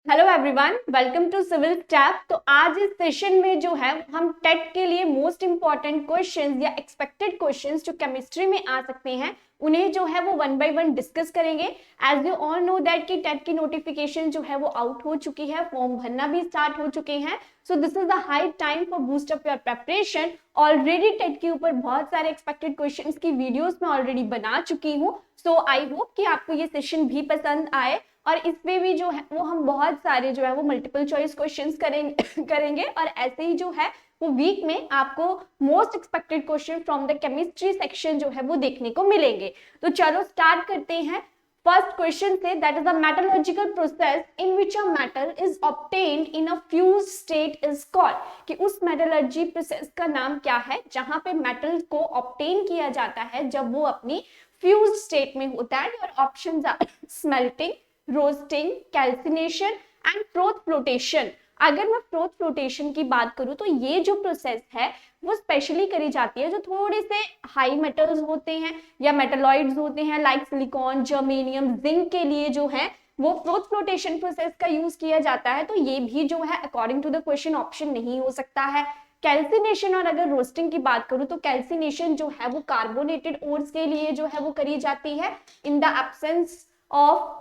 Hello everyone, welcome to civil step. तो आज इस सेशन में जो है हम टेट के लिए मोस्ट इंपॉर्टेंट क्वेश्चंस या एक्सपेक्टेड क्वेश्चंस जो केमिस्ट्री में आ सकते हैं उन्हें जो है वो वन बाय वन डिस्कस करेंगे। As you all know that कि टेट की नोटिफिकेशन जो है वो आउट हो चुकी है, फॉर्म भरना भी स्टार्ट हो चुके हैं। So this is the high time for boost up your preparation. Already TET के ऊपर बहुत सारे एक्सपेक्टेड क्वेश्चंस की वीडियोस मैं ऑलरेडी बना चुकी हूँ। सो आई होप कि आपको ये सेशन भी पसंद आए और इसमें भी जो है वो हम बहुत सारे जो है वो मल्टीपल चॉइस क्वेश्चंस करेंगे और ऐसे ही जो है वो वीक में आपको most expected question from the chemistry section जो है वो देखने को मिलेंगे। तो चलो स्टार्ट करते हैं फर्स्ट क्वेश्चन से। That is a metallurgical process in which a metal is obtained in a fuse state is called. कि उस मेटलर्जी प्रोसेस का नाम क्या है जहां पे मेटल को ऑब्टेन किया जाता है जब वो अपनी फ्यूज स्टेट में होता है। और options are smelting, roasting, calcination and froth flotation. अगर मैं फ्रोथ फ्लोटेशन की बात करूं तो ये जो प्रोसेस है वो स्पेशली करी जाती है जो थोड़े से हाई मेटल्स होते हैं या मेटलॉइड्स होते हैं लाइक सिलिकॉन, जर्मेनियम, जिंक के लिए जो है वो फ्रोथ फ्लोटेशन प्रोसेस का यूज किया जाता है। तो ये भी जो है according to the question option नहीं हो सकता है। कैल्सिनेशन और अगर रोस्टिंग की बात करूं तो कैल्सिनेशन जो है वो कार्बोनेटेड ओर्स के लिए जो है वो करी जाती है in the absence of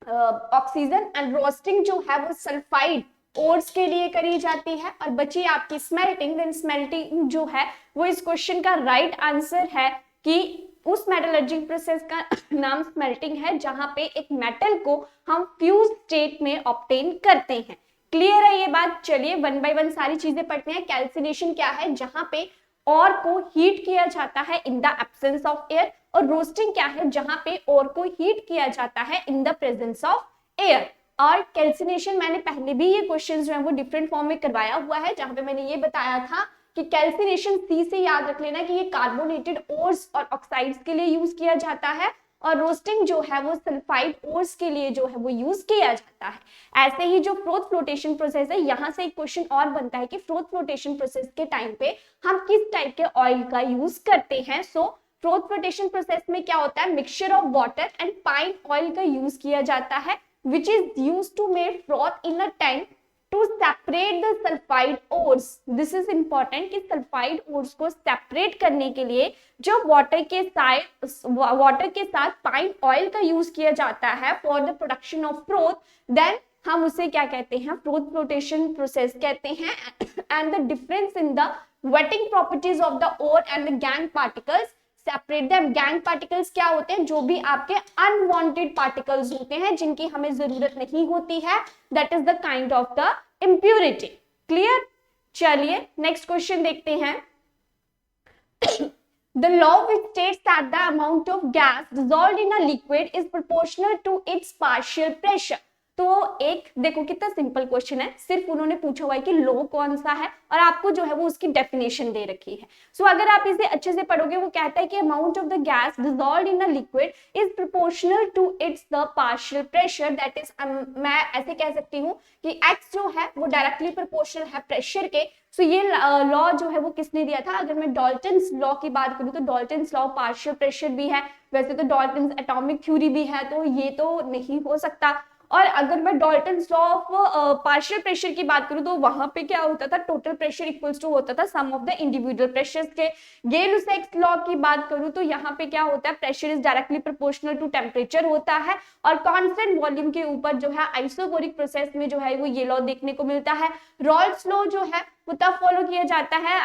oxygen. And roasting जो है वो सल्फाइड ओर्स के लिए करी जाती है। और बची आपकी स्मेल्टिंग। देन स्मेल्टिंग जो है वो इस क्वेश्चन का राइट आंसर है कि उस मेटलर्जिक प्रोसेस का नाम स्मेल्टिंग है जहां पे एक मेटल को हम फ्यूज स्टेट में ऑब्टेन करते हैं। क्लियर है ये बात? चलिए वन बाय वन सारी चीजें पढ़ते हैं। कैल्सिनेशन क्या है? जहां पे और को हीट किया जाता है in the absence of air. और रोस्टिंग क्या है? जहां पे और को हीट किया जाता है in the presence of air. और कैल्सिनेशन मैंने पहले भी ये क्वेश्चन जो है वो डिफरेंट फॉर्म में करवाया हुआ है जहां पे मैंने ये बताया था कि कैल्सिनेशन सी से याद रख लेना कि ये कार्बोनेटेड ओर्स और ऑक्साइड्स के लिए यूज किया जाता है और रोस्टिंग जो है वो सल्फाइड ओर्स के लिए जो है वो यूज किया जाता है। ऐसे ही जो फ्रोथ फ्लोटेशन प्रोसेस है, यहाँ से एक क्वेश्चन और बनता है कि फ्रोथ फ्लोटेशन प्रोसेस के टाइम पे हम किस टाइप के ऑयल का यूज करते हैं। सो फ्रोथ फ्लोटेशन प्रोसेस में क्या होता है? Mixture of water and pine oil का यूज किया जाता है which is used to make froth in a tank to separate the sulfide ores. This is important कि sulfide ores को separate करने के लिए जो वाटर के साथ पाइन ऑयल का यूज किया जाता है for the production of froth, then हम उसे क्या कहते हैं? फ्रोथ फ्लोटेशन प्रोसेस कहते हैं। and the difference in the wetting properties of the ore and the gangue particles separate them. Gang particles क्या होते हैं? जो भी आपके अनवांटेड पार्टिकल्स होते हैं जिनकी हमें जरूरत नहीं होती है, that is the kind of the impurity. Clear? चलिए नेक्स्ट क्वेश्चन देखते हैं। The law which states that the amount of gas dissolved in a liquid is proportional to its partial pressure. तो एक देखो कितना सिंपल क्वेश्चन है, सिर्फ उन्होंने पूछा हुआ है कि लॉ कौन सा है और आपको जो है वो उसकी डेफिनेशन दे रखी है। सो अगर आप इसे अच्छे से पढ़ोगे वो कहता है कि amount of the gas dissolved in a liquid is proportional to its the partial pressure. That is मैं ऐसे कह सकती हूँ कि x जो है वो डायरेक्टली प्रोपोर्शनल है प्रेशर के। सो ये लॉ जो है वो किसने दिया था? अगर मैं डाल्टन्स लॉ की बात करूँ तो डाल्टन्स लॉ पार्शियल प्रेशर भी है, वैसे तो डाल्टन्स एटॉमिक थ्योरी भी है, तो ये तो नहीं हो सकता। और अगर मैं Dalton's law of partial pressure की बात करूं तो वहां पे क्या होता था? टोटल प्रेशर इक्वल्स टू होता था सम ऑफ द इंडिविजुअल प्रेशर्स के। गेल-लुसाक्स लॉ की बात करूं तो यहाँ पे क्या होता है? Pressure is directly proportional to temperature होता है और कांस्टेंट वॉल्यूम के ऊपर जो है आइसोबोरिक प्रोसेस में जो है वो ये लॉ देखने को मिलता है। रॉल्स लॉ जो है वो तब फॉलो किया जाता है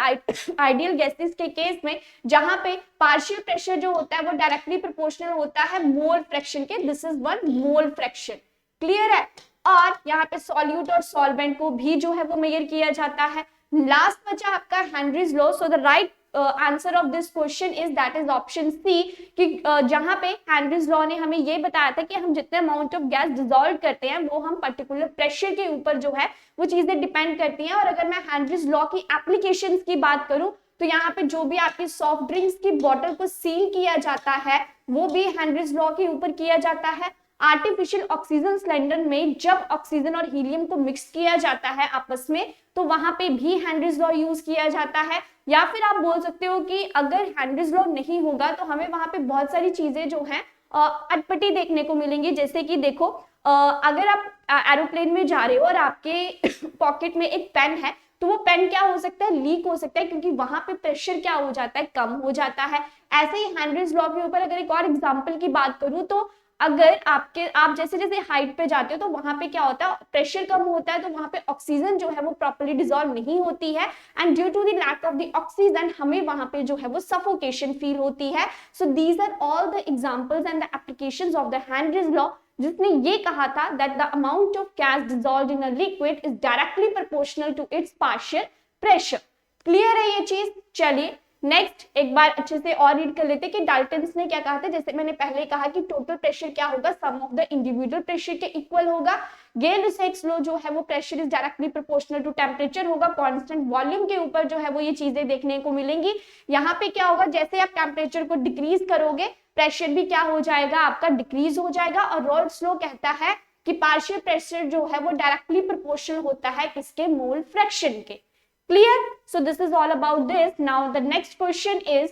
आइडियल गैसेस के केस में जहां पे पार्शियल प्रेशर जो होता है वो डायरेक्टली प्रोपोर्शनल होता है मोल फ्रैक्शन के। This is one mole fraction. Clear है? और यहाँ पे सॉल्यूट और सॉल्वेंट को भी जो है वो मेजर किया जाता है। लास्ट बचा आपका Henry's law. So the right answer of this question is that is option C कि जहां पे हेनरीज लॉ ने हमें ये बताया था कि हम जितने अमाउंट ऑफ गैस डिसॉल्व करते हैं वो हम पर्टिकुलर प्रेशर के ऊपर जो है वो चीजें डिपेंड करती हैं। और अगर मैं हेनरीज लॉ की एप्लीकेशन की बात करूं तो यहाँ पे जो भी आपकी सॉफ्ट ड्रिंक्स की बॉटल को सील किया जाता है वो भी हेनरीज लॉ के ऊपर किया जाता है। आर्टिफिशियल ऑक्सीजन सिलेंडर में जब ऑक्सीजन और हीलियम को मिक्स किया जाता है आपस में तो वहां पे भी हेनरीज लॉ यूज किया जाता है। या फिर आप बोल सकते हो कि अगर हेनरीज लॉ नहीं होगा तो हमें वहां पे बहुत सारी चीजें जो हैं अटपटी देखने को मिलेंगी। जैसे कि देखो अगर आप एरोप्लेन में जा रहे हो और आपके पॉकेट में एक पेन है, तो वो पेन क्या हो सकता है, लीक हो सकता है, क्योंकि वहां पे प्रेशर क्या हो जाता है, कम हो जाता है। ऐसे ही हेनरीज लॉ के ऊपर अगर एक और एग्जांपल की बात करूं, तो अगर आप जैसे जैसे हाइट पे जाते हो तो वहां पे क्या होता है, प्रेशर कम होता है, तो वहां पे ऑक्सीजन जो है वो प्रॉपर्ली डिसॉल्व नहीं होती है, and due to the lack of the oxygen हमें वहां पे जो है वो सफोकेशन फील होती है। So these are all the examples and the applications of the Henry's law, जिसने ये कहा था that the amount of gas dissolved in a liquid is directly proportional to its partial pressure. Clear है ये चीज? चलिए नेक्स्ट एक बार अच्छे से और रीड कर लेते हैं कि डाल्टन्स ने क्या कहा था। जैसे मैंने पहले कहा कि टोटल प्रेशर क्या होगा, sum of the individual pressure के इक्वल होगा। गेल-लुसाक्स लॉ जो है वो pressure is directly proportional to temperature होगा। कांस्टेंट वॉल्यूम के ऊपर जो है वो ये चीजें देखने को मिलेंगी। यहाँ पे क्या होगा, जैसे आप टेम्परेचर को डिक्रीज करोगे प्रेशर भी क्या हो जाएगा, आपका डिक्रीज हो जाएगा। और रॉल्स लॉ कहता है कि पार्शियल प्रेशर जो है वो डायरेक्टली प्रोपोर्शनल होता है किसके, मोल फ्रैक्शन के। Clear? So this is all about this. Now the next question is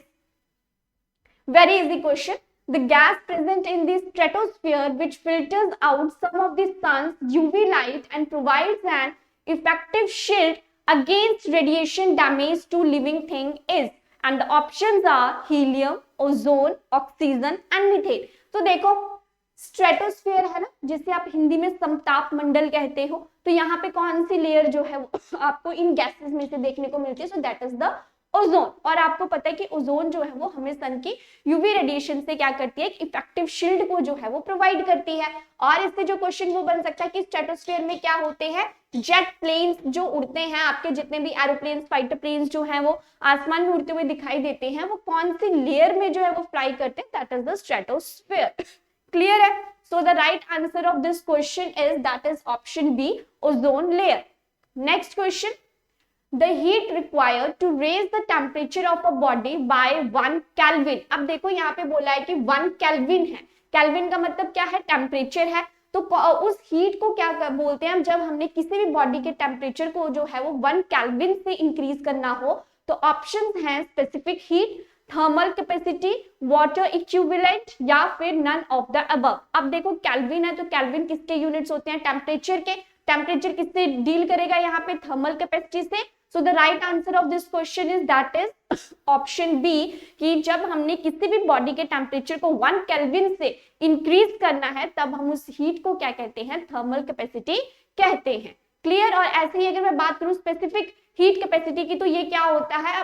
very easy question. The gas present in the stratosphere which filters out some of the sun's UV light and provides an effective shield against radiation damage to living thing is, and the options are helium, ozone, oxygen and methane. तो देखो stratosphere है ना, जिसे आप हिंदी में समताप मंडल कहते हो, तो यहाँ पे कौन सी लेयर जो है वो आपको इन गैसेस में से देखने को मिलती है, so that is the ozone. और आपको पता है कि ओजोन जो है वो हमें सन की यूवी रेडिएशन से क्या करती है, एक इफेक्टिव शील्ड को जो है वो प्रोवाइड करती है। और इससे जो क्वेश्चन वो बन सकता है कि स्ट्रेटोस्फीयर में क्या होते हैं, जेट प्लेन्स जो उड़ते हैं, आपके जितने भी एरोप्लेन्स, फाइटर प्लेन्स जो हैं वो आसमान में उड़ते हुए दिखाई देते हैं, वो कौन सी लेयर में जो है वो फ्लाई करते हैं, that is the stratosphere. Clear है? So the right answer of this question is that is option B, ozone layer. Next question, the heat required to raise the temperature of a body by 1 Kelvin. अब देखो यहाँ पे बोला है कि 1 Kelvin है। Kelvin का मतलब क्या है, टेम्परेचर है। तो उस हीट को क्या बोलते हैं, जब हमने किसी भी बॉडी के टेम्परेचर को जो है वो 1 Kelvin से इंक्रीज करना हो, तो ऑप्शंस हैं specific heat, thermal capacity, water equivalent या फिर नन ऑफ द अबव। अब देखो केल्विन है, तो केल्विन किसके यूनिट्स होते हैं, टेम्परेचर के। टेम्परेचर किससे डील करेगा यहाँ पे, थर्मल कैपेसिटी से। So the right answer of this question is that is option B, कि जब हमने किसी भी बॉडी के टेम्परेचर को 1 केल्विन से इंक्रीज करना है, तब हम उस हीट को क्या कहते हैं, थर्मल कैपेसिटी कहते हैं। क्लियर? और ऐसे ही अगर मैं बात करूं स्पेसिफिक हीट कैपेसिटी की, तो ये क्या होता है,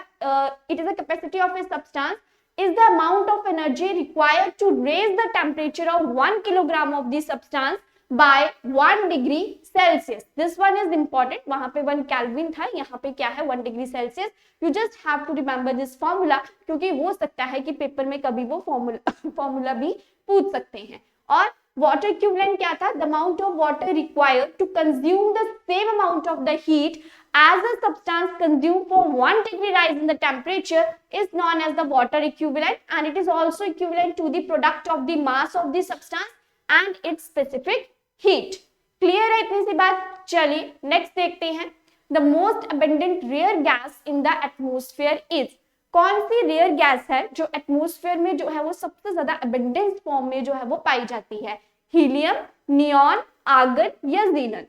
it is a capacity of a substance is the amount of energy required to raise the temperature of 1 kilogram of the substance by 1 degree Celsius. This one is important. वहां पे 1 Kelvin था, यहाँ पे क्या है 1 degree Celsius. You just have to remember this formula, क्योंकि हो सकता है कि पेपर में कभी वो फॉर्मूला भी पूछ सकते हैं। और water equivalent क्या था, the amount of water required to consume the same amount of the heat as a substance consumed for 1 degree rise in the temperature is known as the water equivalent, and it is also equivalent to the product of the mass of the substance and its specific heat. Clear है इतनी सी बात? चलिए next देखते हैं। The most abundant rare gas in the atmosphere is, कौन सी rare gas है जो atmosphere में जो है वो सबसे ज्यादा अबंडेंस फॉर्म में जो है वो पाई जाती है, हीलियम, नियॉन, आर्गन या जीनन।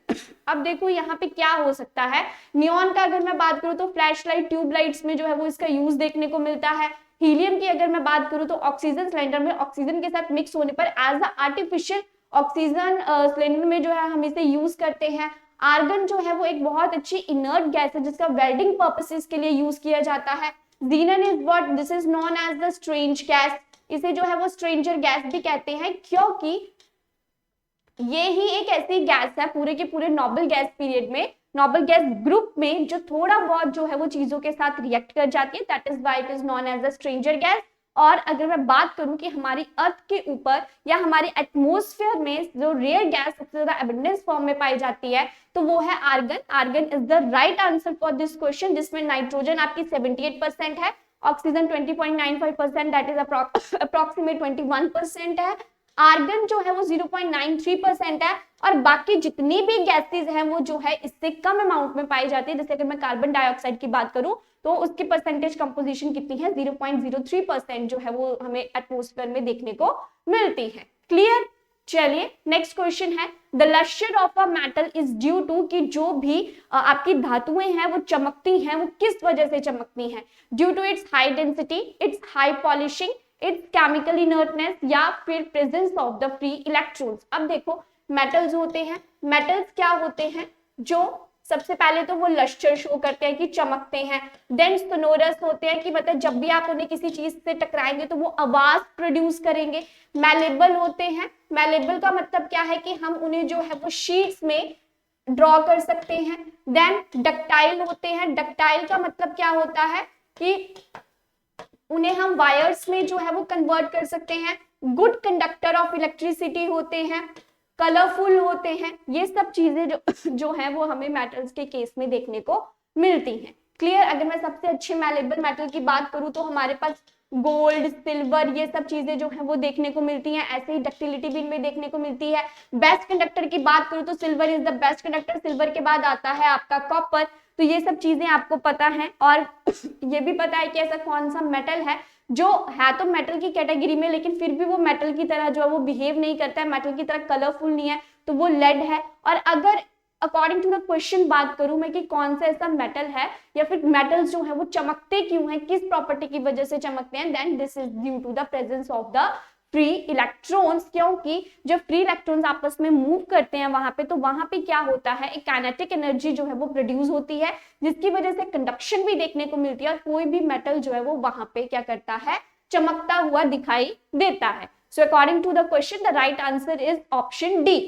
अब देखो यहाँ पे क्या हो सकता है, नियॉन का अगर मैं बात करूँ तो फ्लैश लाइट, ट्यूब लाइट्स में जो है वो इसका यूज देखने को मिलता है। हीलियम की अगर मैं बात करूँ तो ऑक्सीजन सिलेंडर में ऑक्सीजन के साथ मिक्स होने पर as a artificial oxygen cylinder में जो है हम इसे यूज करते हैं। आर्गन जो है वो एक बहुत अच्छी इनर्ट गैस है जिसका वेल्डिंग पर्पसेस के लिए यूज किया जाता है। Xenon is what? This is known as the strange gas. इसे जो है वो स्ट्रेंजर गैस भी कहते हैं, क्योंकि ये ही एक ऐसी गैस है पूरे के पूरे नोबल गैस पीरियड में, नोबल गैस ग्रुप में, जो थोड़ा बहुत जो है वो चीजों के साथ रिएक्ट कर जाती है। That is why it is known as the stranger gas. और अगर मैं बात करूं कि हमारी अर्थ के ऊपर या हमारे एटमॉस्फेयर में जो रेयर गैस सबसे ज्यादा एबंडेंस फॉर्म में पाई जाती है, तो वो है argon. Argon is the right answer for this question, जिसमें नाइट्रोजन आपकी 78% है, ऑक्सीजन 20.95%, दैट इज अप्रोक्सीमेट 21% है। आर्गन जो है वो 0.93% है, और बाकी जितनी भी गैसेज हैं वो जो है इससे कम अमाउंट में पाई जाती है। जैसे अगर मैं कार्बन डाइऑक्साइड की बात करूं तो उसकी परसेंटेज कंपोजिशन कितनी है, 0.03% जो है वो हमें एटमॉस्फेयर में देखने को मिलती है। क्लियर। चलिए नेक्स्ट क्वेश्चन है, the lustre of a metal is due to, कि जो भी आपकी धातुएं हैं वो चमकती हैं, वो किस वजह से चमकती हैं, due to its high density, its high polishing, its chemical inertness, या फिर presence of the free electrons. अब देखो मेटल्स होते हैं, मेटल्स क्या होते हैं, जो सबसे पहले तो वो लस्टर शो करते हैं कि चमकते हैं, देन सोनोरस होते हैं कि मतलब जब भी आप उन्हें किसी चीज से टकराएंगे तो वो आवाज प्रोड्यूस करेंगे, मैलेबल होते हैं, मैलेबल का मतलब क्या है कि हम उन्हें जो है वो शीट्स में ड्रॉ कर सकते हैं, देन डक्टाइल होते हैं, डक्टाइल का मतलब क्या होता है कि उन्हें हम वायर्स में जो है वो कन्वर्ट कर सकते हैं, गुड कंडक्टर ऑफ इलेक्ट्रिसिटी होते हैं, कलरफुल होते हैं, ये सब चीजें जो है वो हमें मेटल्स के केस में देखने को मिलती हैं। क्लियर। अगर मैं सबसे अच्छे मैलेबल मेटल की बात करूं तो हमारे पास गोल्ड, सिल्वर, ये सब चीजें जो है वो देखने को मिलती हैं। ऐसे ही डक्टिलिटी भी इनमें देखने को मिलती है। बेस्ट कंडक्टर की बात करूं तो silver is the best conductor, silver के बाद आता है आपका कॉपर। तो ये सब चीजें आपको पता है, और ये भी पता है कि ऐसा कौन सा मेटल है जो है तो मेटल की कैटेगरी में लेकिन फिर भी वो मेटल की तरह जो है वो बिहेव नहीं करता है, मेटल की तरह कलरफुल नहीं है, तो वो लेड है। और अगर अकॉर्डिंग टू द क्वेश्चन बात करूं मैं कि कौन सा ऐसा मेटल है या फिर मेटल्स जो है वो चमकते क्यों हैं, किस प्रॉपर्टी की वजह से चमकते हैं, then this is due to the presence of the free electrons. क्योंकि जब फ्री इलेक्ट्रॉन्स आपस में मूव करते हैं वहां पे, तो वहां पे क्या होता है, एक काइनेटिक एनर्जी जो है वो प्रोड्यूस होती है, जिसकी वजह से कंडक्शन भी देखने को मिलती है, और कोई भी मेटल जो है वो वहां पे क्या करता है, चमकता हुआ दिखाई देता है। So according to the question the right answer is option D.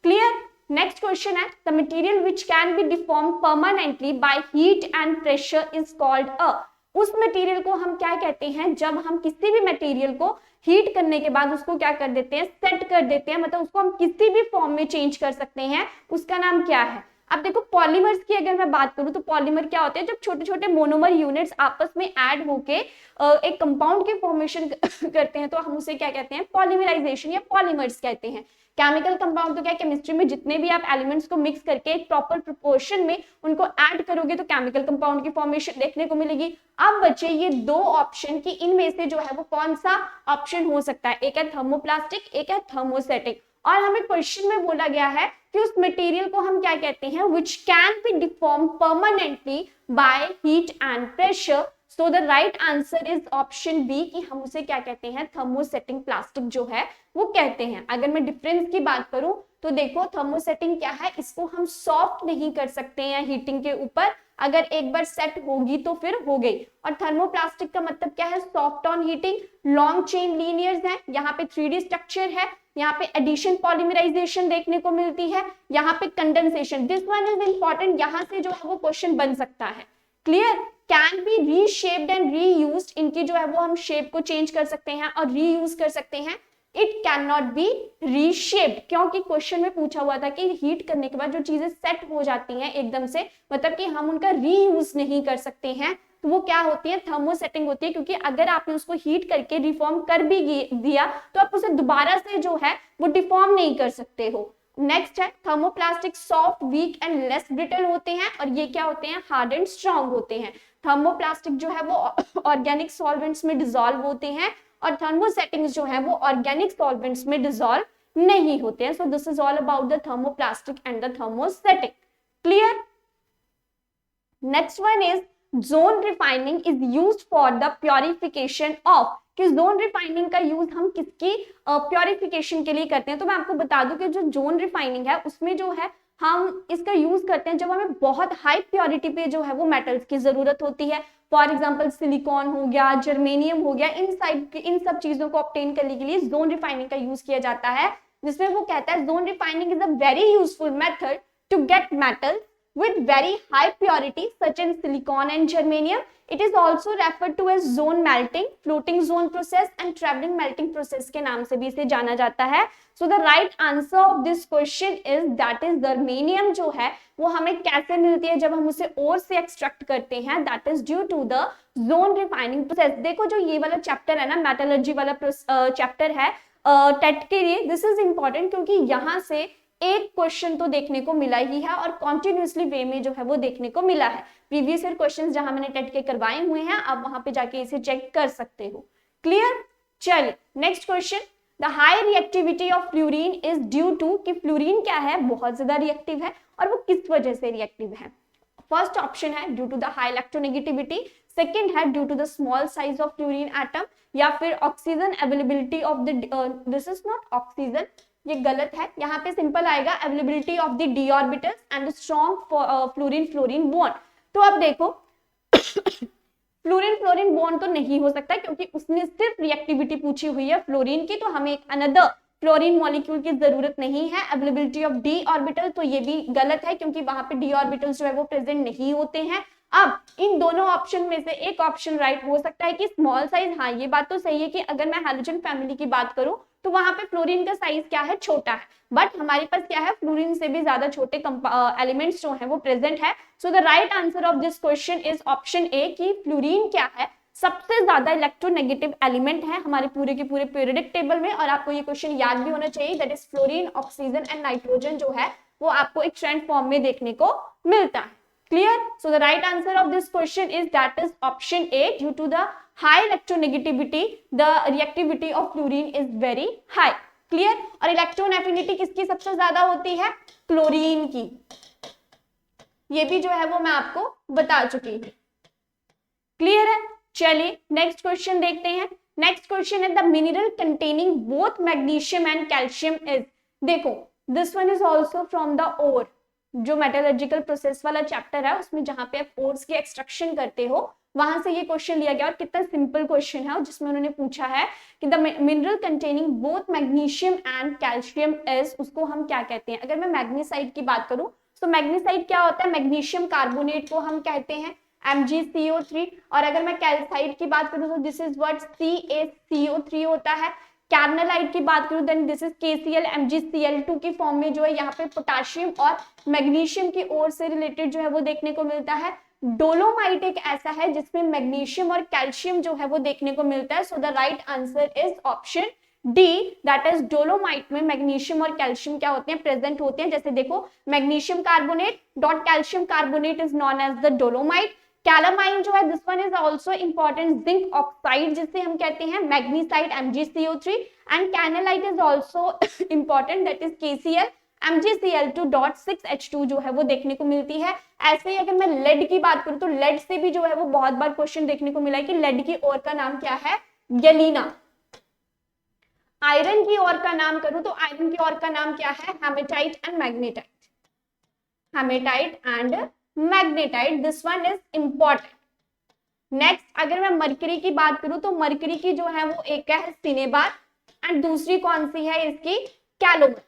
Clear. Next question है, the material which can be deform permanently by heat and pressure is called a. उस मटेरियल को हम क्या कहते हैं, जब हम किसी भी मटेरियल को हीट करने के बाद उसको क्या कर देते हैं, सेट कर देते हैं, मतलब उसको हम किसी भी फॉर्म में चेंज कर सकते हैं, उसका नाम क्या है। अब देखो पॉलीमर्स की अगर मैं बात करूं तो पॉलीमर क्या होते हैं, जब छोटे छोटे मोनोमर यूनिट्स आपस में ऐड होके एक कंपाउंड के फॉर्मेशन करते हैं तो हम उसे क्या कहते हैं, पॉलीमराइजेशन या पॉलीमर्स कहते हैं। केमिकल कंपाउंड तो क्या, केमिस्ट्री में जितने भी आप एलिमेंट्स को मिक्स करके एक प्रॉपर प्रोपोर्शन में उनको ऐड करोगे तो केमिकल कंपाउंड की फॉर्मेशन देखने को मिलेगी। अब बचे ये दो ऑप्शन की, इनमें से जो है वो कौन सा ऑप्शन हो सकता है, एक है थर्मोप्लास्टिक, एक है थर्मोसेटिक। और हमें क्वेश्चन में बोला गया है कि उस मटेरियल को हम क्या कहते हैं, which can be deformed permanently by heat and pressure. So the right answer is option B कि हम उसे क्या कहते हैं, थर्मोसेटिंग प्लास्टिक जो है वो कहते हैं। अगर मैं डिफरेंस की बात करूं तो देखो थर्मोसेटिंग क्या है, इसको हम सॉफ्ट नहीं कर सकते हैं हीटिंग के ऊपर, अगर एक बार सेट होगी तो फिर हो गई। और थर्मोप्लास्टिक का मतलब क्या है, soft on heating, long chain linears है, यहाँ पे 3D स्ट्रक्चर है, यहाँ पे एडिशन पॉलीमराइजेशन देखने को मिलती है, यहाँ पे condensation. This one is important, यहाँ से जो है वो क्वेश्चन बन सकता है। Clear. Can be reshaped and reused, इनकी जो है वो हम शेप को चेंज कर सकते हैं और रीयूज कर सकते हैं। It can not be reshaped, क्योंकि क्वेश्चन में पूछा हुआ था कि हीट करने के बाद जो चीजें सेट हो जाती हैं एकदम से, मतलब कि हम उनका रीयूज नहीं कर सकते हैं, तो वो क्या होती है, थर्मोसेटिंग होती है। क्योंकि अगर आपने उसको हीट करके रिफॉर्म कर भी दिया तो आप उसे दोबारा से जो है वो डिफॉर्म नहीं कर सकते हो। नेक्स्ट है thermoplastic soft, weak and less brittle होते हैं, और ये क्या होते हैं, हार्ड एंड स्ट्रॉन्ग होते हैं। थर्मोप्लास्टिक जो है वो ऑर्गेनिक सॉल्वेंट्स में डिसॉल्व होते हैं, और थर्मोसेटिंग्स जो है वो ऑर्गेनिक सॉल्वेंट्स में डिसॉल्व नहीं होते हैं। So this is all about the thermoplastic and the thermosetting. Clear. Next one is zone refining is used for the purification of, कि जोन रिफाइनिंग का यूज हम किसकी प्योरिफिकेशन के लिए करते हैं। तो मैं आपको बता दूं कि जो जोन रिफाइनिंग है उसमें जो है हम इसका यूज करते हैं जब हमें बहुत हाई प्योरिटी पे जो है वो मेटल्स की जरूरत होती है। फॉर एग्जांपल सिलिकॉन हो गया, जर्मेनियम हो गया, इन सब चीजों को ऑब्टेन करने के लिए जोन रिफाइनिंग का यूज किया जाता है, जिसमें वो कहता है zone refining is a very useful method to get metal with very high purity such as silicon and germanium. It is also referred to as zone melting, floating zone process and traveling melting process के नाम से भी इसे जाना जाता है। So the right answer of this question is that is germanium जो है वो हमें कैसे मिलती है, जब हम उसे ओर से एक्सट्रैक्ट करते हैं, that is due to the zone refining process। देखो जो ये वाला चैप्टर है ना, मेटलर्जी वाला चैप्टर है टेट के लिए, दिस इज इंपॉर्टेंट क्योंकि यहाँ से एक क्वेश्चन तो देखने को मिला ही है और कॉन्टिन्यूसली वे में जो है वो देखने को मिला है। प्रीवियस ईयर क्वेश्चंस जहां मैंने टेट के करवाए हुए हैं, आप वहां पे जाके इसे चेक कर सकते हो। क्लियर? चलिए next question, the high reactivity of fluorine is due to, कि फ्लोरीन क्या है, बहुत ज्यादा रिएक्टिव है, और वो किस वजह से रिएक्टिव है। फर्स्ट ऑप्शन है due to the high electronegativity, second है due to the small size of fluorine atom, या फिर oxygen availability of the, this is not oxygen, ये गलत है, यहाँ पे सिंपल आएगा availability of the D orbitals and strong fluorine fluorine bond. तो अब देखो फ्लोरीन फ्लोरीन बॉन्ड तो नहीं हो सकता क्योंकि उसने सिर्फ रिएक्टिविटी पूछी हुई है फ्लोरीन की, तो हमें एक अनदर फ्लोरीन मॉलिक्यूल की जरूरत नहीं है। अवेलेबिलिटी ऑफ डी ऑर्बिटल, तो ये भी गलत है क्योंकि वहां पे डी ऑर्बिटल्स जो है वो प्रेजेंट नहीं होते हैं। अब इन दोनों ऑप्शन में से एक ऑप्शन राइट हो सकता है कि स्मॉल साइज, हाँ ये बात तो सही है कि अगर मैं हैलोजन फैमिली की बात करूं तो वहां पे फ्लोरीन का साइज क्या है, छोटा है, बट हमारे पास क्या है, फ्लोरीन से भी ज्यादा छोटे एलिमेंट्स जो है वो प्रेजेंट है। So the right answer of this question is option A, कि फ्लोरीन क्या है, सबसे ज्यादा इलेक्ट्रोनेगेटिव एलिमेंट है हमारे पूरे के पूरे पीरियोडिक टेबल में। और आपको ये क्वेश्चन याद भी होना चाहिए, that is fluorine, oxygen and nitrogen जो है वो आपको एक स्ट्रैंड फॉर्म में देखने को मिलता है। Clear? So the right answer of this question is that is option A. Due to the high electronegativity, the reactivity of fluorine is very high. Clear? और इलेक्ट्रॉन एफिनिटी किसकी सबसे ज्यादा होती है, क्लोरीन की। ये भी जो है वो मैं आपको बता चुकी हूँ। क्लियर है? चलिए नेक्स्ट क्वेश्चन देखते हैं। नेक्स्ट क्वेश्चन है the mineral containing both magnesium and calcium is, देखो this one is also from the ore, जो मेटलर्जिकल प्रोसेस वाला चैप्टर है उसमें जहां पे आप ओर्स की एक्सट्रैक्शन करते हो वहां से ये क्वेश्चन लिया गया। और कितना सिंपल क्वेश्चन है जिसमें उन्होंने पूछा है कि the mineral containing both magnesium and calcium is, उसको हम क्या कहते हैं। अगर मैं मैग्नीसाइट की बात करूं तो मैग्नीसाइट क्या होता है, मैग्नीशियम कार्बोनेट को हम कहते हैं MgCO3, और अगर मैं कैल्साइट की बात करूं तो दिस इज व्हाट CaCO3 होता है। कैर्नलाइट की बात करूं then this is KCl MgCl2 की फॉर्म में जो है यहाँ पे पोटाशियम और मैग्नीशियम की ओर से रिलेटेड जो है वो देखने को मिलता है। डोलोमाइट एक ऐसा है जिसमें मैग्नीशियम और कैल्शियम जो है वो देखने को मिलता है। So the right answer is option D, that is dolomite में मैग्नीशियम और कैल्शियम क्या होते हैं, प्रेजेंट होते हैं। जैसे देखो magnesium carbonate dot calcium carbonate is known as the dolomite. Calamine जो है this one is also important, zinc oxide जिसे हम कहते हैं magnesite MgCO3, and carnallite is also important, that is KCl MgCl2.6H2 जो है वो देखने को मिलती है। ऐसे ही अगर मैं लेड की बात करूं तो लेड से भी जो है वो बहुत बार क्वेश्चन देखने को मिला है कि लेड की ओर का नाम क्या है, गैलीना। आयरन की ओर का नाम करूं तो आयरन की ओर का नाम क्या है, haematite and magnetite, haematite and magnetite, this one is important. Next अगर मैं मरकरी की बात करूं तो मरकरी की जो है वो एक है सिनेबार एंड दूसरी कौन सी है इसकी, कैलोमर।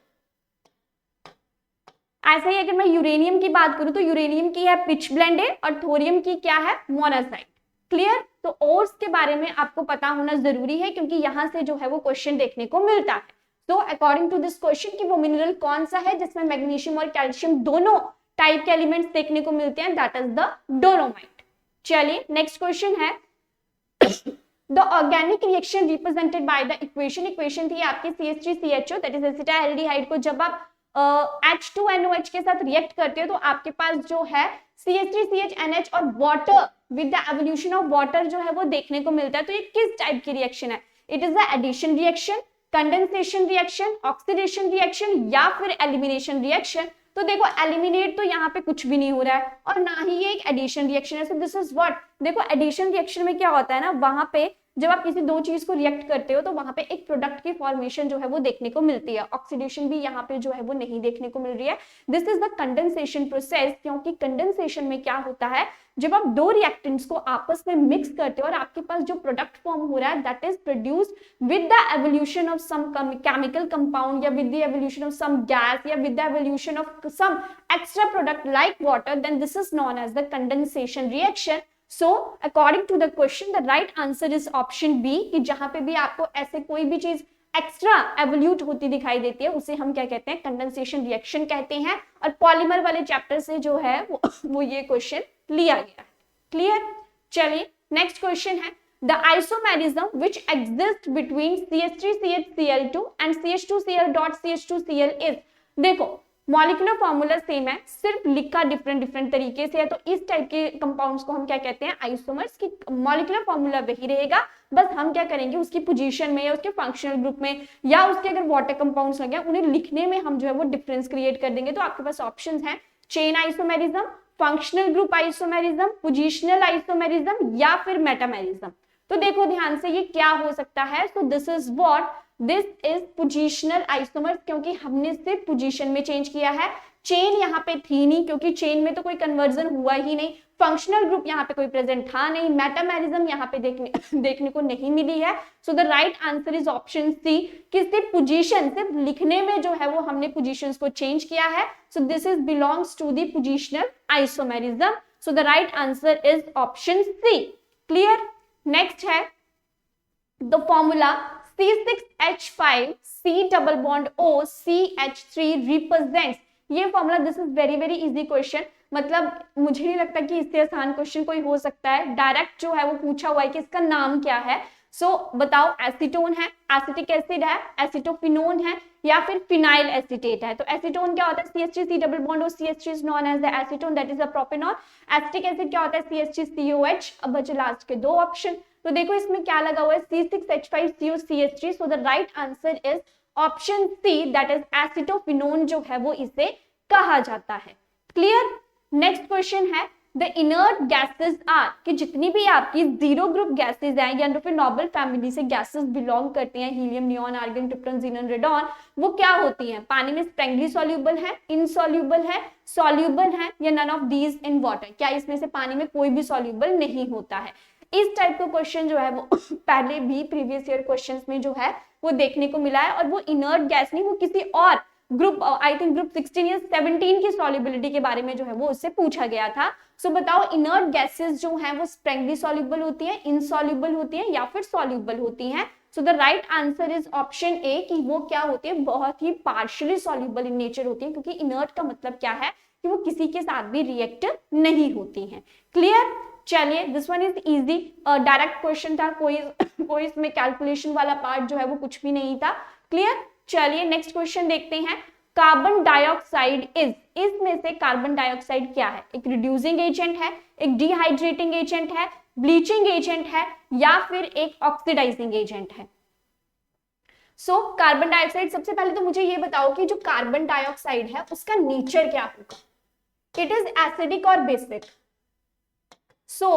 ऐसे ही अगर मैं यूरेनियम की बात करूं तो यूरेनियम की है पिच ब्लेंडेड और थोरियम की क्या है, मोनासाइट। क्लियर? तो ओर्स के बारे में आपको पता होना जरूरी है क्योंकि यहां से जो है वो क्वेश्चन देखने को मिलता है। तो अकॉर्डिंग टू दिस क्वेश्चन कि वो मिनरल कौन सा है जिसमें मैग्नीशियम और कैल्शियम दोनों टाइप के एलिमेंट्स देखने को मिलते हैं, दैट इज द डोलोमाइट। चलिए नेक्स्ट क्वेश्चन है the organic reaction represented by the equation, equation थी आपकी CH3CHO दैट इज एसिटाइल्डिहाइड को जब आप H2NOH के साथ रिएक्ट करते हो तो आपके पास जो है CH3CHNH और water with the evolution of water जो है वो देखने को मिलता है। तो ये किस टाइप की रिएक्शन है, it is the addition reaction, condensation reaction, oxidation reaction या फिर एलिमिनेशन रिएक्शन। तो देखो एलिमिनेट तो यहाँ पे कुछ भी नहीं हो रहा है और ना ही ये एक एडिशन रिएक्शन है। सो दिस इज व्हाट, देखो एडिशन रिएक्शन में क्या होता है ना, वहां पे जब आप किसी दो चीज को रिएक्ट करते हो तो वहां पे एक प्रोडक्ट की फॉर्मेशन जो है वो देखने को मिलती है, ऑक्सीडेशन भी यहाँ पे जो है वो नहीं देखने को मिल रही है। This is the condensation process, क्योंकि कंडेंसेशन में क्या होता है, जब आप दो रिएक्टेंट्स को आपस में मिक्स करते हो और आपके पास जो प्रोडक्ट फॉर्म हो रहा है that is produced with the evolution of some chemical compound या with the evolution of some gas या with the evolution of some extra product like water, then this is known as the condensation reaction. So according to the question the right answer is option B, कि जहां पे भी आपको ऐसे कोई भी चीज एक्स्ट्रा एवोल्यूट होती दिखाई देती है उसे हम क्या कहते हैं, कंडेंसेशन रिएक्शन कहते हैं। और पॉलीमर वाले चैप्टर से जो है वो ये क्वेश्चन लिया गया। क्लियर? चलिए नेक्स्ट क्वेश्चन है the isomerism which exist between CH3CHCl2 and CH2Cl.CH2Cl is, देखो मॉलिक्यूलर फॉर्मूला सेम है, सिर्फ लिखा डिफरेंट तरीके से है, तो इस टाइप के कंपाउंड्स को हम क्या कहते हैं, आइसोमर्स। की मॉलिक्यूलर फॉर्मूला वही रहेगा, बस हम क्या करेंगे उसकी पोजीशन में या उसके फंक्शनल ग्रुप में या उसके अगर वाटर कंपाउंड्स लगे उन्हें लिखने में हम जो है वो डिफरेंस क्रिएट कर देंगे। तो आपके पास ऑप्शंस हैं chain isomerism, functional group isomerism, positional isomerism या फिर मेटामेरिज्म। तो देखो ध्यान से ये क्या हो सकता है, so this is what, this is positional isomers, क्योंकि हमने सिर्फ पोजीशन में चेंज किया है, चेन यहाँ पे थी नहीं क्योंकि चेन में तो कोई कन्वर्जन हुआ ही नहीं, फंक्शनल ग्रुप यहाँ पे कोई प्रेजेंट था नहीं, मेटामेरिज्म यहाँ पे देखने को नहीं मिली है। So the right answer is option C, कि सिर्फ पोजीशन, सिर्फ लिखने में जो है वो हमने पोजीशंस को चेंज किया है। So this is belongs to the positional isomerism. So the right answer is option C. Clear. Next है the formula C6H5 C double bond O CH3 represents. ये formula, this is very easy question, मतलब मुझे नहीं लगता कि इससे आसान question कोई हो सकता है। डायरेक्ट जो है वो पूछा हुआ है कि इसका नाम क्या है। सो बताओ, एसीटोन है, एसिटिक एसिड है, एसिटोफिनोन है या फिर फिनाइल एसीटेट है। तो एसीटोन क्या होता है, CH3 C double bond O CH3 is known as the acetone, that is the propanol. Acetic acid क्या होता है, CH3 COH। अब बचे लास्ट के दो ऑप्शन, तो देखो इसमें क्या लगा हुआ है, C6H5CO CH3। So the right answer is option C, that is acetophenone जो है वो इसे कहा जाता है। क्लियर। नेक्स्ट क्वेश्चन है द इनर्ट गैसेस आर, कि जितनी भी आपकी जीरो ग्रुप गैसेस हैं या फिर नोबल फैमिली से गैसेस बिलोंग करती हैं, helium, neon, argon, krypton, xenon, radon, वो क्या होती हैं, पानी में स्प्रेंगली सॉल्यूबल है, इनसॉल्यूबल है, सॉल्यूबल है या none of these in water, क्या इसमें से पानी में कोई भी सॉल्यूबल नहीं होता है। इस टाइप का क्वेश्चन जो है वो पहले भी प्रीवियस ईयर क्वेश्चंस में जो है वो देखने को मिला है, और वो इनर्ट गैस नहीं, वो किसी और ग्रुप, आई थिंक ग्रुप 16 या 17 की सॉल्युबिलिटी के बारे में जो है वो उससे पूछा गया था। सो बताओ, इनर्ट गैसेस जो हैं वो स्प्रेंगली सॉल्युबल होती हैं, इनसॉल्युबल होती हैं या फिर सॉल्युबल होती हैं। सो the right answer is option A, कि वो क्या होती है, बहुत ही पार्शियली सॉल्युबल इन नेचर होती है, क्योंकि इनर्ट का मतलब क्या है कि वो किसी के साथ भी रिएक्ट नहीं होती हैं। क्लियर। चलिए, this one is easy, direct question था, कोई इसमें कैलकुलेशन वाला पार्ट जो है वो कुछ भी नहीं था। क्लियर। चलिए नेक्स्ट क्वेश्चन देखते हैं। कार्बन डाइऑक्साइड इज, इसमें से कार्बन डाइऑक्साइड क्या है, एक रिड्यूसिंग एजेंट है, एक डिहाइड्रेटिंग एजेंट है, ब्लीचिंग एजेंट है या फिर एक ऑक्सीडाइजिंग एजेंट है। सो कार्बन डाइऑक्साइड, सबसे पहले तो मुझे ये बताओ कि जो कार्बन डाइऑक्साइड है उसका नेचर क्या होगा, इट इज एसिडिक और basic. So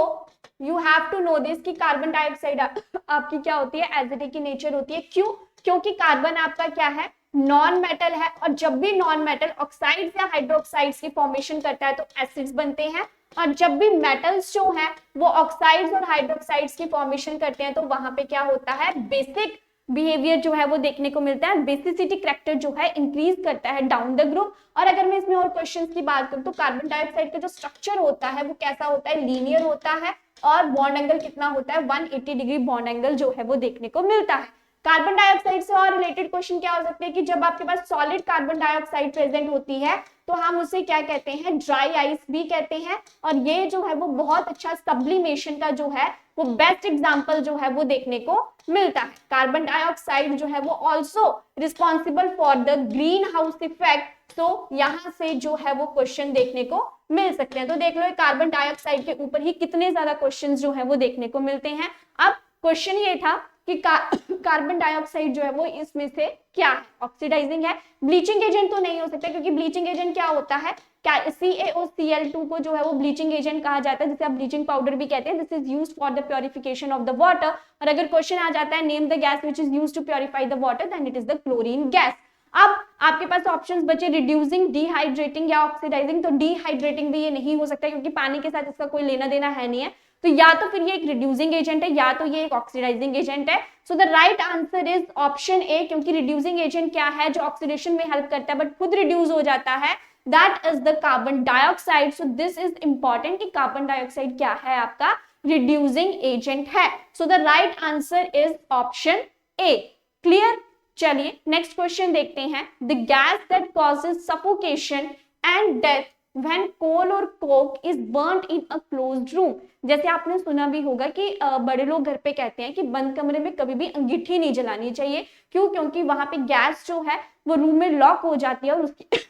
you have to know this कि कार्बन डाइऑक्साइड आपकी क्या होती है, एसिडिक की नेचर होती है। क्यों, क्योंकि कार्बन आपका क्या है, नॉन मेटल है, और जब भी नॉन मेटल ऑक्साइड्स या हाइड्रोक्साइड्स की फॉर्मेशन करता है तो एसिड्स बनते हैं, और जब भी मेटल्स जो है वो ऑक्साइड्स और हाइड्रोक्साइड्स की फॉर्मेशन करते हैं तो वहां पे क्या होता है, बेसिक बिहेवियर जो है वो देखने को मिलता है। बेसिसिटी कैरेक्टर जो है इंक्रीज करता है डाउन द ग्रुप। और अगर मैं इसमें और क्वेश्चंस की बात करूं तो कार्बन डाइऑक्साइड का जो स्ट्रक्चर होता है वो कैसा होता है, लीनियर होता है, और बॉन्ड एंगल कितना होता है, 180 डिग्री बॉन्ड एंगल जो है वो देखने को मिलता है। कार्बन डाइऑक्साइड से और रिलेटेड क्वेश्चन क्या हो सकते हैं कि जब आपके पास सॉलिड कार्बन डाइऑक्साइड प्रेजेंट होती है तो हम उसे क्या कहते हैं, ड्राई आइस भी कहते हैं, और ये जो है वो बहुत अच्छा सब्लिमेशन का जो है वो बेस्ट एग्जांपल जो है वो देखने को मिलता है। कार्बन डाइऑक्साइड जो है वो also responsible for the green house effect. तो यहाँ से जो है वो क्वेश्चन देखने को मिल सकते हैं। तो देख लो कार्बन डाइऑक्साइड के ऊपर ही कितने ज्यादा क्वेश्चन जो है वो देखने को मिलते हैं। अब क्वेश्चन ये था कि कार्बन डाइऑक्साइड जो है वो इसमें से क्या है, ऑक्सीडाइजिंग है, ब्लीचिंग एजेंट तो नहीं हो सकता, क्योंकि ब्लीचिंग एजेंट क्या होता है, CaOCl2 को जो है वो ब्लीचिंग एजेंट कहा जाता है, जिसे आप ब्लीचिंग पाउडर भी कहते हैं। This is used for the purification of the water. और अगर क्वेश्चन आ जाता है name the gas which is used to purify the water, then it is the chlorine gas. अब आपके पास ऑप्शंस बचे रिड्यूसिंग, डिहाइड्रेटिंग या ऑक्सीडाइजिंग। तो डिहाइड्रेटिंग भी ये नहीं हो सकता क्योंकि पानी के साथ इसका कोई लेना देना है नहीं है, तो या तो फिर ये एक रिड्यूसिंग एजेंट है या तो ये एक ऑक्सीडाइजिंग एजेंट है। So the right answer is option A, क्योंकि रिड्यूसिंग एजेंट क्या है, जो ऑक्सीडेशन में हेल्प करता है बट खुद रिड्यूस हो जाता है, that is the carbon dioxide. So this is important कि कार्बन डाइऑक्साइड क्या है, आपका रिड्यूसिंग एजेंट है। So the right answer is option A. Clear. चलिए नेक्स्ट क्वेश्चन देखते हैं। The gas that causes suffocation and death when coal or coke is burnt in a closed room, जैसे आपने सुना भी होगा कि बड़े लोग घर पे कहते हैं कि बंद कमरे में कभी भी अंगीठी नहीं जलानी चाहिए। क्यों? क्योंकि वहां पे गैस जो है वो रूम में लॉक हो जाती है और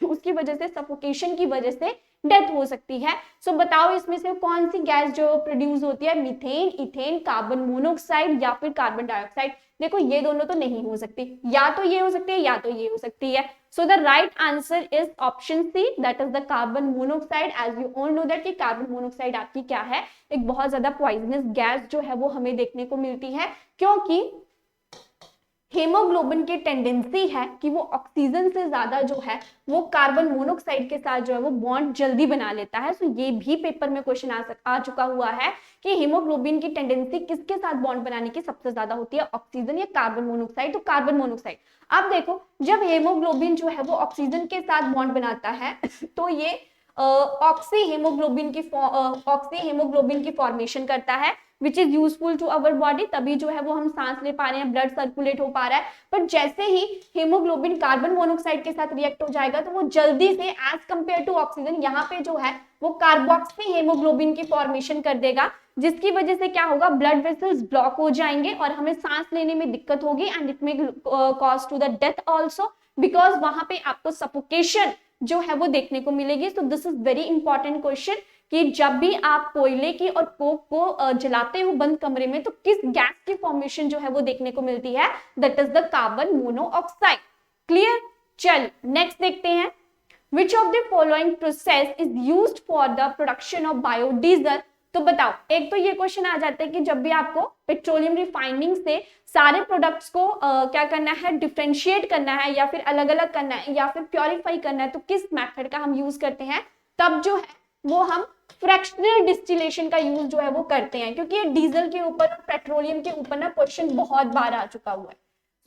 उसकी वजह से सफोकेशन की वजह से डेथ हो सकती है। सो बताओ इसमें से कौन सी गैस जो प्रोड्यूस होती है, मीथेन, इथेन, कार्बन मोनोऑक्साइड या फिर कार्बन डाइऑक्साइड। देखो ये दोनों तो नहीं हो सकती, या तो ये हो सकती है या तो ये हो सकती है। So the right answer is option C, that is the carbon monoxide. As you all know that कि कार्बन मोनोऑक्साइड आपकी क्या है, एक बहुत ज्यादा पॉइजनस गैस जो है वो हमें देखने को मिलती है, क्योंकि हीमोग्लोबिन की टेंडेंसी है कि वो ऑक्सीजन से ज्यादा जो है वो कार्बन मोनोऑक्साइड के साथ जो है वो बॉन्ड जल्दी बना लेता है। सो ये भी पेपर में क्वेश्चन आ चुका हुआ है कि हीमोग्लोबिन की टेंडेंसी किसके साथ बॉन्ड बनाने की सबसे ज्यादा होती है, ऑक्सीजन या कार्बन मोनोऑक्साइड? तो कार्बन मोनोऑक्साइड। अब देखो जब हीमोग्लोबिन जो है वो ऑक्सीजन के साथ बॉन्ड बनाता है तो ये ऑक्सी हीमोग्लोबिन की फॉर्मेशन करता है, which is useful to our body. तभी जो है वो हम सांस ले पा रहे हैं, ब्लड सर्कुलेट हो पा रहा है। पर जैसे ही हीमोग्लोबिन कार्बन मोनोऑक्साइड के साथ रिएक्ट हो जाएगा तो वो जल्दी से एज कंपेयर टू ऑक्सीजन यहाँ पे जो है वो कार्बोक्सी हीमोग्लोबिन की फॉर्मेशन कर देगा, जिसकी वजह से क्या होगा, ब्लड वेसल्स ब्लॉक हो जाएंगे और हमें सांस लेने में दिक्कत होगी and it may cause to the death also, because वहां पे आपको सफोकेशन जो है वो देखने को मिलेगी। सो this is very important question कि जब भी आप कोयले की और कोक को जलाते हो बंद कमरे में तो किस गैस की फॉर्मेशन जो है वो देखने को मिलती है, that is the carbon monoxide. Clear? चल नेक्स्ट देखते हैं, which of the following process is used for the production of biodiesel. तो बताओ, एक तो ये क्वेश्चन आ जाता है कि जब भी आपको पेट्रोलियम रिफाइनिंग से सारे प्रोडक्ट्स को क्या करना है, डिफरेंशिएट करना है या फिर अलग अलग करना है या फिर प्योरीफाई करना है, तो किस मेथड का हम यूज करते हैं? तब जो है वो हम फ्रैक्शनल डिस्टिलेशन का यूज जो है वो करते हैं, क्योंकि ये डीजल के ऊपर और पेट्रोलियम के ऊपर ना क्वेश्चन बहुत बार आ चुका हुआ है।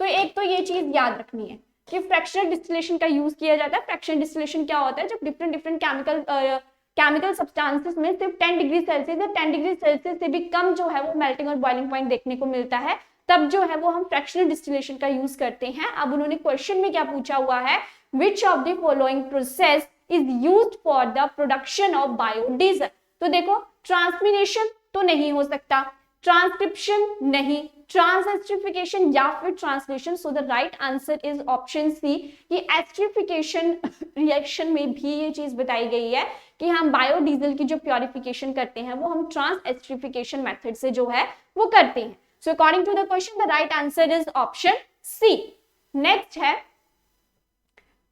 तो एक तो ये चीज याद रखनी है कि फ्रैक्शनल डिस्टिलेशन का यूज किया जाता है। फ्रैक्शनल डिस्टिलेशन क्या होता है, जब डिफरेंट केमिकल सब्सटेंसेस में सिर्फ 10 डिग्री सेल्सियस या 10 डिग्री सेल्सियस से भी कम जो है वो मेल्टिंग और बॉइलिंग पॉइंट देखने को मिलता है, तब जो है वो हम फ्रैक्शनल डिस्टिलेशन का यूज करते हैं। अब उन्होंने क्वेश्चन में क्या पूछा हुआ है, which of the following process is used for the production of biodiesel. तो देखो ट्रांसमिनेशन तो नहीं हो सकता, ट्रांसक्रिप्शन नहीं, ट्रांसएस्टरिफिकेशन या फिर translation. So the right answer is option C कि एस्टरिफिकेशन रिएक्शन में भी ये चीज बताई गई है कि हम बायोडीजल की जो प्योरिफिकेशन करते हैं वो हम ट्रांसएस्टरिफिकेशन मेथड से जो है वो करते हैं। So according to the question the right answer is option C. Next है,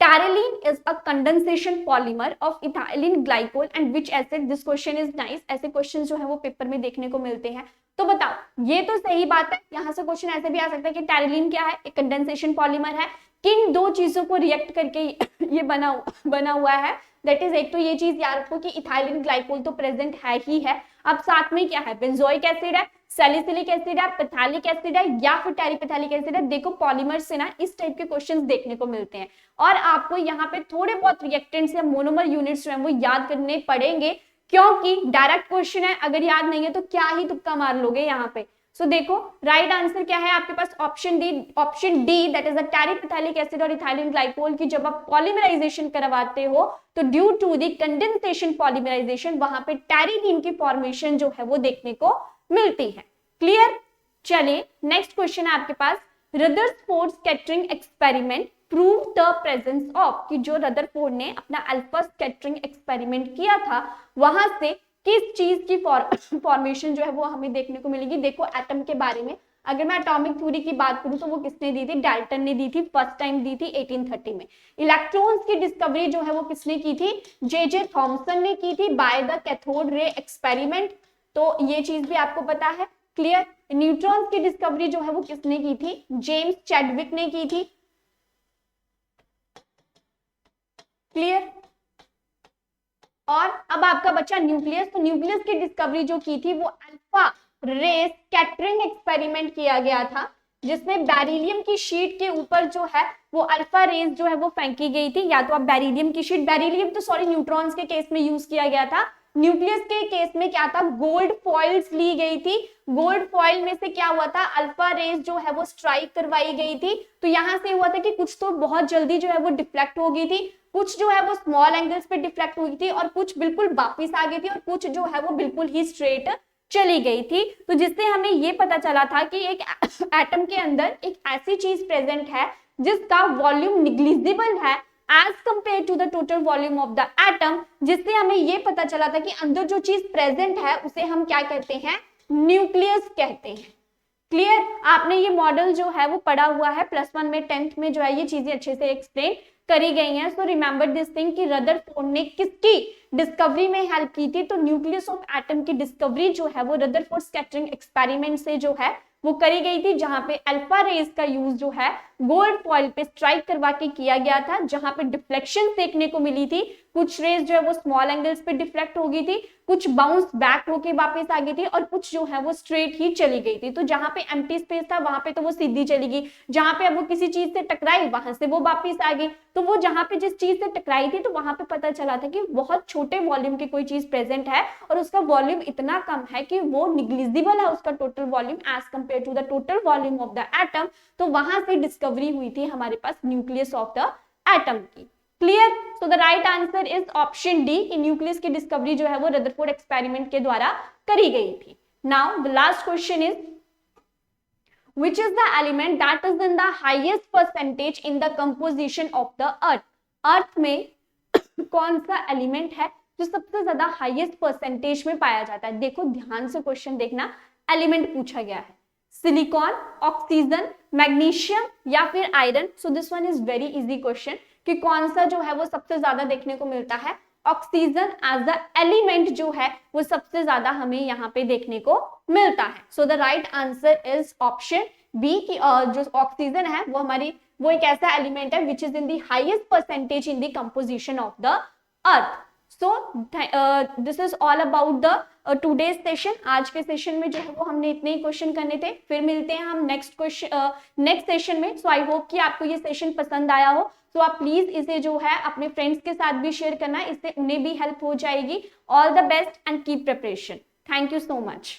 Toluene is a condensation polymer of ethylene glycol and which acid? This question is nice. ऐसे क्वेश्चन जो है वो पेपर में देखने को मिलते हैं। तो बताओ, ये तो सही बात है, यहाँ से क्वेश्चन ऐसे भी आ सकता है कि टैरोलिन क्या है, एक कंडेंसेशन पॉलीमर है, किन दो चीजों को रिएक्ट करके ये बना हुआ है। दैट इज, एक तो ये चीज याद रखो कि इथाइलिन ग्लाइकोल तो प्रेजेंट है ही है, अब साथ में क्या है, बेंजोइक एसिड है, सैलिसिलिक एसिड है, पैथालिक एसिड है या फिर टेरिपेथालिक एसिड है। देखो पॉलीमर से ना इस टाइप के क्वेश्चंस देखने को मिलते हैं और आपको यहाँ पे थोड़े बहुत रिएक्टेंट्स या मोनोमर यूनिट्स जो है वो याद करने पड़ेंगे, क्योंकि डायरेक्ट क्वेश्चन है, अगर याद नहीं है तो क्या ही तुक्का मार लोगे यहाँ पे। सो देखो राइट आंसर क्या है आपके पास, option D that is the terephthalic acid और इथाइलिन ग्लाइकोल की जब आप पॉलीमराइजेशन करवाते हो तो due to the condensation polymerization वहां पे टेरिलीन की फॉर्मेशन जो है वो देखने को मिलती है। क्लियर? चलिए नेक्स्ट क्वेश्चन है आपके पास, Rutherford scattering experiment prove the presence of, कि जो रदरफोर्ड ने अपना अल्फा स्कैटरिंग एक्सपेरिमेंट किया था वहां से किस चीज की फॉर्मेशन जो है वो हमें देखने को मिलेगी। देखो एटम के बारे में अगर मैं एटॉमिक थ्योरी की बात करूं तो वो किसने दी थी, डाल्टन ने दी थी, फर्स्ट टाइम दी थी 1830 में। इलेक्ट्रॉन्स की डिस्कवरी जो है वो किसने की थी, जे थॉमसन ने की थी by the cathode ray experiment, तो ये चीज भी आपको पता है। क्लियर? न्यूट्रॉन्स की डिस्कवरी जो है वो किसने की थी, जेम्स चैडविक ने की थी। क्लियर? और अब आपका बच्चा न्यूक्लियस, तो न्यूक्लियस की डिस्कवरी जो की थी वो अल्फा रे स्कैटरिंग एक्सपेरिमेंट किया गया था, जिसमें बेरिलियम की शीट के ऊपर जो है वो अल्फा रेज जो है वो फेंकी गई थी, या तो आप बेरिलियम की शीट, बेरिलियम तो सॉरी न्यूट्रॉन्स के केस में यूज किया गया था, न्यूक्लियस के केस में क्या था, गोल्ड फॉइल्स ली गई थी, गोल्ड फॉइल में से क्या हुआ था, अल्फा रेज जो है वो स्ट्राइक करवाई गई थी। तो यहां से हुआ था कि कुछ तो बहुत जल्दी जो है वो डिफ्लेक्ट हो गई थी, कुछ जो है वो स्मॉल एंगल्स पे डिफ्लेक्ट हुई थी और कुछ बिल्कुल वापस आ गई थी और कुछ जो है वो बिल्कुल ही स्ट्रेट चली गई थी। तो जिससे हमें ये पता चला था कि एक एटम के अंदर एक ऐसी चीज प्रेजेंट है जिसका वॉल्यूम निग्लिजिबल है as compare to the total volume of the atom, जिससे हमें ये पता चला था कि अंदर जो चीज प्रेजेंट है उसे हम क्या कहते हैं, न्यूक्लियस कहते हैं। क्लियर, आपने ये मॉडल जो है वो पढ़ा हुआ है +1 में, 10th में जो है ये चीजें अच्छे से एक्सप्लेन करी गई हैं। सो रिमेंबर दिस थिंग कि रदरफोर्ड ने किसकी डिस्कवरी में हेल्प की थी, तो न्यूक्लियस ऑफ एटम की डिस्कवरी जो है वो रदरफोर्ड स्कैटरिंग एक्सपेरिमेंट से जो है वो करी गई थी, जहां पे अल्फा रेज का यूज जो है गोल्ड फॉइल पे स्ट्राइक करवा के किया गया था, जहां पे डिफ्लेक्शन देखने को मिली थी। कुछ रेज जो है वो स्मॉल एंगल्स पे डिफ्लेक्ट हो गई थी, कुछ बाउंस बैक होके वापस आ गई थी और कुछ जो है वो स्ट्रेट ही चली गई थी। तो जहां पे एम्प्टी स्पेस था वहां पे तो वो सीधी चली गई, जहां पे अब वो किसी चीज से टकराई वहां से वो वापस आ गई। तो वो जहां पे जिस चीज से टकराई थी तो वहां पे पता चला था कि बहुत छोटे वॉल्यूम की कोई चीज प्रेजेंट है और उसका वॉल्यूम इतना कम है कि वो निग्लिजिबल है उसका total volume as compare to the total volume of the atom. तो वहां से डिस्कवरी हुई थी हमारे पास न्यूक्लियस ऑफ द एटम की। Clear, so the right answer is option D कि न्यूक्लियस की डिस्कवरी जो है वो रदरफोर्ड एक्सपेरिमेंट के द्वारा करी गई थी। Now the last question is which is the element that is in the highest percentage in the composition of the earth। अर्थ में कौन सा एलिमेंट है जो सबसे ज्यादा हाईएस्ट परसेंटेज में पाया जाता है। देखो ध्यान से क्वेश्चन देखना, एलिमेंट पूछा गया है सिलिकॉन, ऑक्सीजन, मैग्नीशियम या फिर iron. So this one is very easy question कि कौन सा जो है वो सबसे ज्यादा देखने को मिलता है। ऑक्सीजन एज द एलिमेंट जो है वो सबसे ज्यादा हमें यहाँ पे देखने को मिलता है। So the right answer is option B कि जो ऑक्सीजन है वो हमारी वो एक ऐसा एलिमेंट है which is in the highest percentage in the composition of the earth. So this is all about the today's session. आज के सेशन में जो है वो हमने इतने ही क्वेश्चन करने थे, फिर मिलते हैं हम नेक्स्ट सेशन में। सो आई होप कि आपको ये सेशन पसंद आया हो। तो आप प्लीज इसे जो है अपने फ्रेंड्स के साथ भी शेयर करना, इससे उन्हें भी हेल्प हो जाएगी। All the best and keep preparation. Thank you so much.